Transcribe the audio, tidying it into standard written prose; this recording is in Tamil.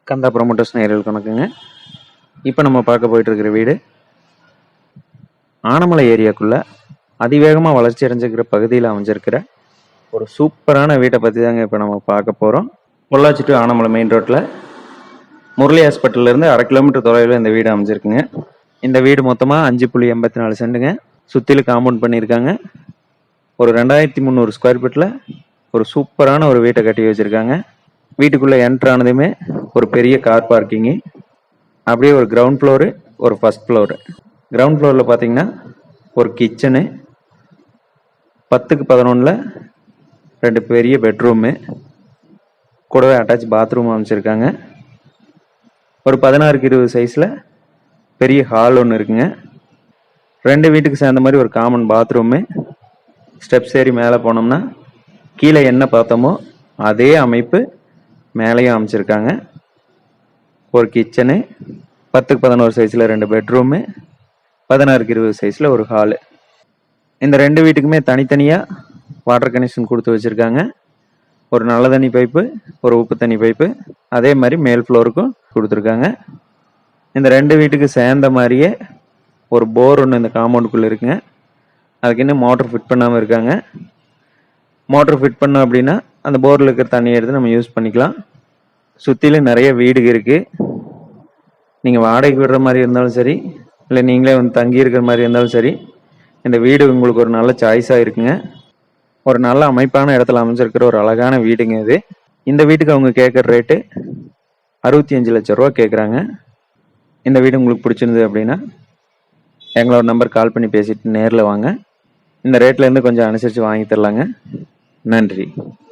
கந்தா ப்ரொமோட்டர்ஸ் நேயர்களுக்கு வணக்கங்க. இப்போ நம்ம பார்க்க போயிட்டு இருக்கிற வீடு ஆனமலை ஏரியாக்குள்ள அதிவேகமாக வளர்ச்சி அடைஞ்சிருக்கிற பகுதியில் அமைஞ்சிருக்கிற ஒரு சூப்பரான வீட்டை பற்றி தாங்க இப்போ நம்ம பார்க்க போகிறோம். பொள்ளாச்சி டு ஆனமலை மெயின் ரோட்டில் முரளி ஹாஸ்பிட்டல்லேருந்து 1/2 கிலோமீட்டர் தொலைவில் இந்த வீடு அமைஞ்சிருக்குங்க. இந்த வீடு மொத்தமாக 5.84 சென்ட்டுங்க. சுற்றிலும் காம்பவுண்ட் பண்ணியிருக்காங்க. ஒரு 2300 ஸ்கொயர் ஃபீட்டில் ஒரு சூப்பரான ஒரு வீட்டை கட்டி வச்சுருக்காங்க. வீட்டுக்குள்ளே என்ட்ரு ஆனதுமே ஒரு பெரிய கார் பார்க்கிங்கு, அப்படியே ஒரு கிரவுண்ட் ஃப்ளோரு, ஒரு ஃபர்ஸ்ட் ஃப்ளோரு. கிரவுண்ட் ஃப்ளோரில் பார்த்தீங்கன்னா ஒரு கிச்சனு, 10க்கு 11 2 பெரிய பெட்ரூமு, கூடவே அட்டாச் பாத்ரூம் அமைச்சிருக்காங்க. ஒரு 16க்கு 20 சைஸில் பெரிய ஹால் ஒன்று இருக்குங்க. 2 வீட்டுக்கு சேர்ந்த மாதிரி ஒரு காமன் பாத்ரூமு. ஸ்டெப்ஸ் ஏறி மேலே போனோம்னா கீழே என்ன பார்த்தோமோ அதே அமைப்பு மேலேயும் அமைச்சிருக்காங்க. ஒரு கிச்சனு, 10க்கு 11 சைஸில் 2 பெட்ரூமு, 16க்கு 20 சைஸில் ஒரு ஹாலு. இந்த 2 வீட்டுக்குமே தனித்தனியாக வாட்டர் கனெக்ஷன் கொடுத்து வச்சுருக்காங்க. ஒரு நல்ல தண்ணி பைப்பு, ஒரு உப்பு தண்ணி பைப்பு, அதே மாதிரி மேல் ஃப்ளோருக்கும் கொடுத்துருக்காங்க. இந்த 2 வீட்டுக்கு சேர்ந்த மாதிரியே ஒரு போர் ஒன்று இந்த காம்பவுண்டுக்குள்ளே இருக்குங்க. அதுக்கு இன்னும் மோட்டர் ஃபிட் பண்ணாமல் இருக்காங்க. மோட்டர் ஃபிட் பண்ணோம் அப்படின்னா அந்த போரில் இருக்கிற தண்ணியை எடுத்து நம்ம யூஸ் பண்ணிக்கலாம். சுற்றிலும் நிறைய வீடுங்க இருக்குது. நீங்கள் வாடகைக்கு விடுற மாதிரி இருந்தாலும் சரி, இல்லை நீங்களே வந்து தங்கி இருக்கிற மாதிரி இருந்தாலும் சரி, இந்த வீடு உங்களுக்கு ஒரு நல்ல சாய்ஸாக இருக்குங்க. ஒரு நல்ல அமைப்பான இடத்துல அமைஞ்சிருக்கிற ஒரு அழகான வீடுங்க இது. இந்த வீட்டுக்கு அவங்க கேட்குற ரேட்டு 65 லட்சம் ரூபா கேட்குறாங்க. இந்த வீடு உங்களுக்கு பிடிச்சிருந்தது அப்படின்னா எங்களோட நம்பர் கால் பண்ணி பேசிட்டு நேரில் வாங்க. இந்த ரேட்லேருந்து கொஞ்சம் அனுசரித்து வாங்கி தரலாங்க. நன்றி.